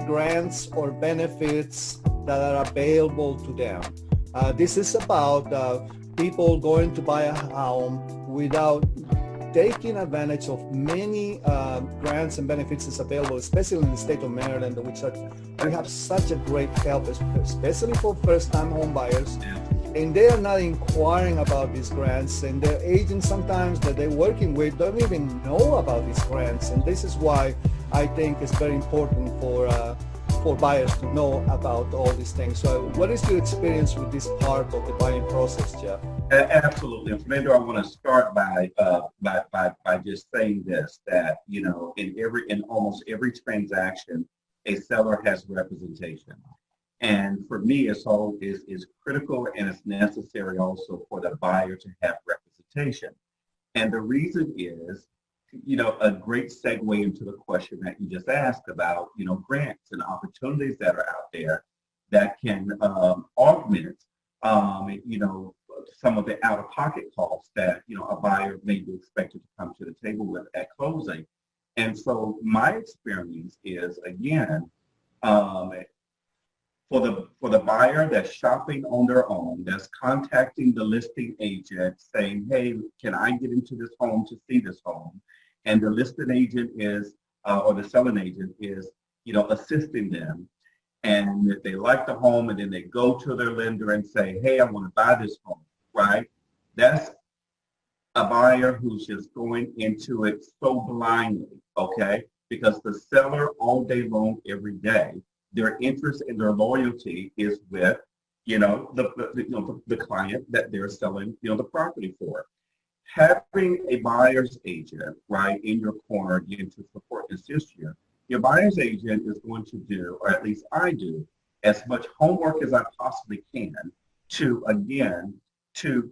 grants or benefits that are available to them. This is about people going to buy a home without taking advantage of many grants and benefits that's available, especially in the state of Maryland, which we have such a great help, especially for first-time home buyers. And they are not inquiring about these grants, and their agents sometimes that they're working with don't even know about these grants. And this is why I think it's very important for buyers to know about all these things. So what is your experience with this part of the buying process, Jeff? Absolutely. And Fernando, I want to start by just saying this, that, you know, in almost every transaction, a seller has representation. And for me, it's critical and it's necessary also for the buyer to have representation. And the reason is, you know, a great segue into the question that you just asked about, you know, grants and opportunities that are out there that can augment, you know, some of the out-of-pocket costs that, you know, a buyer may be expected to come to the table with at closing. And so my experience is, again, for the buyer that's shopping on their own, that's contacting the listing agent saying, hey, can I get into this home to see this home? And the listing agent is, or the selling agent is, you know, assisting them. And if they like the home and then they go to their lender and say, hey, I want to buy this home, right? That's a buyer who's just going into it so blindly, okay? Because the seller all day long, every day, their interest and their loyalty is with, you know, the client that they're selling, you know, the property for. Having a buyer's agent, right, in your corner, again, to support and assist you, your buyer's agent is going to do, or at least I do, as much homework as I possibly can to, again, to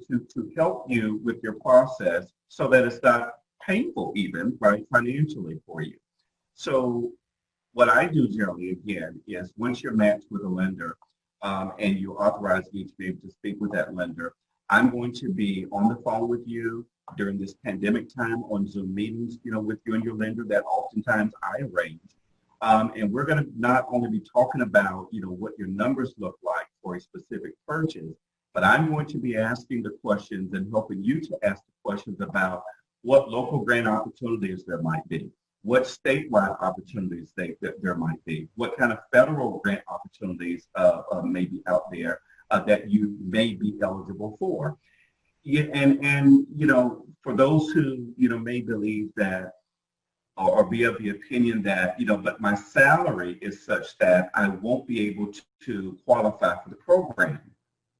help you with your process so that it's not painful even, right, financially for you. So what I do generally, again, is once you're matched with a lender and you authorize me to be able to speak with that lender, I'm going to be on the phone with you during this pandemic time on Zoom meetings, you know, with you and your lender that oftentimes I arrange. And we're going to not only be talking about, you know, what your numbers look like for a specific purchase, but I'm going to be asking the questions and helping you to ask the questions about what local grant opportunities there might be, what statewide opportunities there might be, what kind of federal grant opportunities may be out there that you may be eligible for. Yeah, and you know, for those who, you know, may believe that or be of the opinion that, you know, but my salary is such that I won't be able to qualify for the program.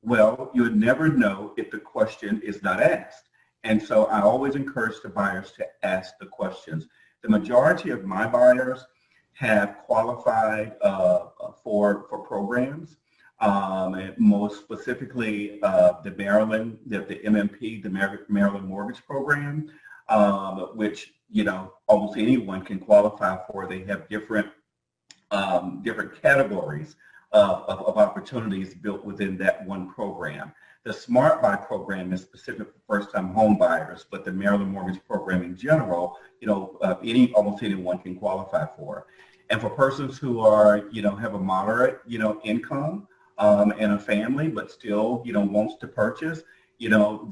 Well, you would never know if the question is not asked. And so I always encourage the buyers to ask the questions. The majority of my buyers have qualified for programs. And most specifically, the Maryland, the MMP, the Maryland Mortgage Program, which, you know, almost anyone can qualify for. They have different categories of opportunities built within that one program. The Smart Buy program is specific for first-time home buyers, but the Maryland Mortgage Program in general, you know, almost anyone can qualify for. And for persons who are, you know, have a moderate, you know, income, and a family, but still, you know, wants to purchase, you know,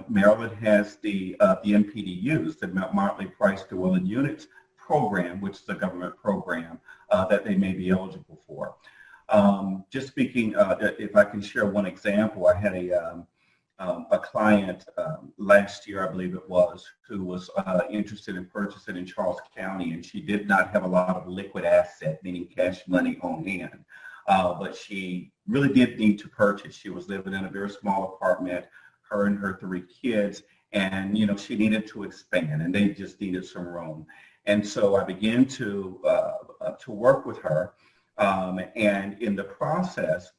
Maryland has the MPDUs, the moderately priced dwelling units program, which is a government program that they may be eligible for. Just speaking, if I can share one example, I had a client last year, I believe it was, who was interested in purchasing in Charles County, and she did not have a lot of liquid asset, meaning cash money on hand. But she really did need to purchase. She was living in a very small apartment, her and her 3 kids, and, you know, she needed to expand, and they just needed some room. And so I began to work with her, and in the process,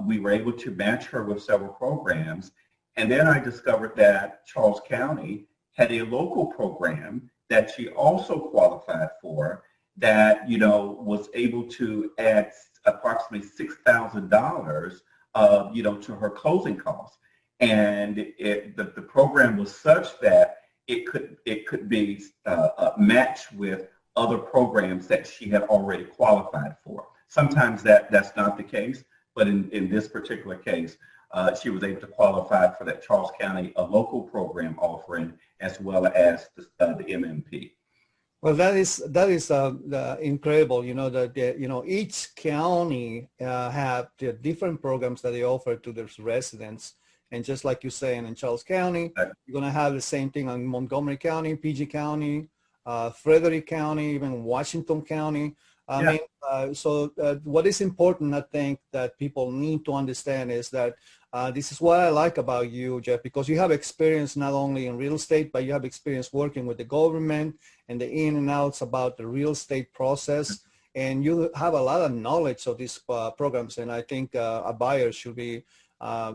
we were able to match her with several programs. And then I discovered that Charles County had a local program that she also qualified for that, you know, was able to add approximately $6,000, you know, to her closing costs. And the program was such that it could be matched with other programs that she had already qualified for. Sometimes that's not the case, but in this particular case, she was able to qualify for that Charles County, a local program offering, as well as the MMP. Well, that is incredible. You know that each county have the different programs that they offer to their residents, and just like you're saying, in Charles County, you're gonna have the same thing in Montgomery County, PG County, Frederick County, even Washington County. I mean, what is important, I think, that people need to understand is that this is what I like about you, Jeff, because you have experience not only in real estate, but you have experience working with the government and the in and outs about the real estate process. And you have a lot of knowledge of these programs. And I think a buyer should be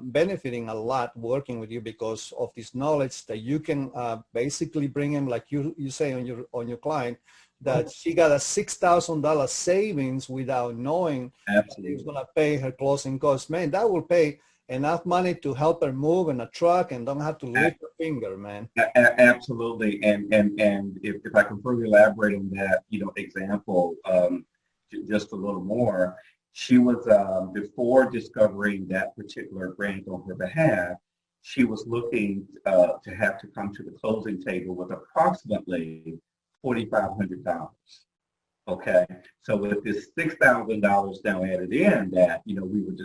benefiting a lot working with you because of this knowledge that you can basically bring him, like you say on your client, that she got a $6,000 savings without knowing she's going to pay her closing costs. Man, that will pay enough money to help her move in a truck and don't have to lift her finger, man. Absolutely. And if I can further elaborate on that, example, just a little more, she was, before discovering that particular grant on her behalf, she was looking to have to come to the closing table with approximately $4,500. Okay, so with this $6,000 now added in that we would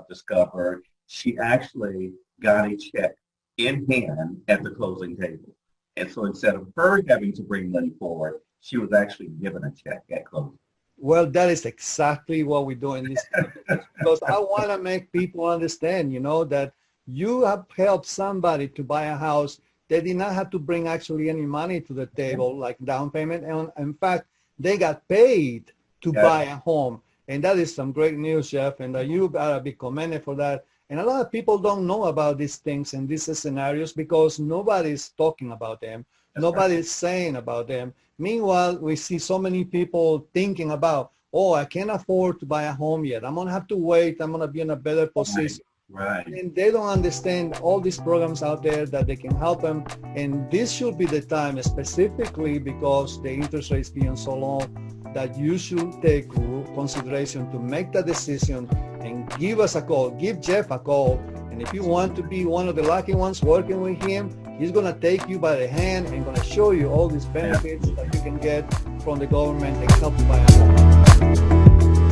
discover, she actually got a check in hand at the closing table, and so instead of her having to bring money forward, she was actually given a check at closing. Well, that is exactly what we do in this because I want to make people understand, that you have helped somebody to buy a house. They did not have to bring actually any money to the table, like down payment. And in fact, they got paid to buy a home. And that is some great news, Jeff. And you gotta be commended for that. And a lot of people don't know about these things and these scenarios because nobody's talking about them. Nobody's saying about them. Meanwhile, we see so many people thinking about, oh, I can't afford to buy a home yet. I'm gonna have to wait. I'm gonna be in a better position. Right. And they don't understand all these programs out there that they can help them. And this should be the time, specifically because the interest rates being so low, that you should take consideration to make that decision and give us a call. Give Jeff a call. And if you want to be one of the lucky ones working with him, he's going to take you by the hand and going to show you all these benefits that you can get from the government and help you buy a home.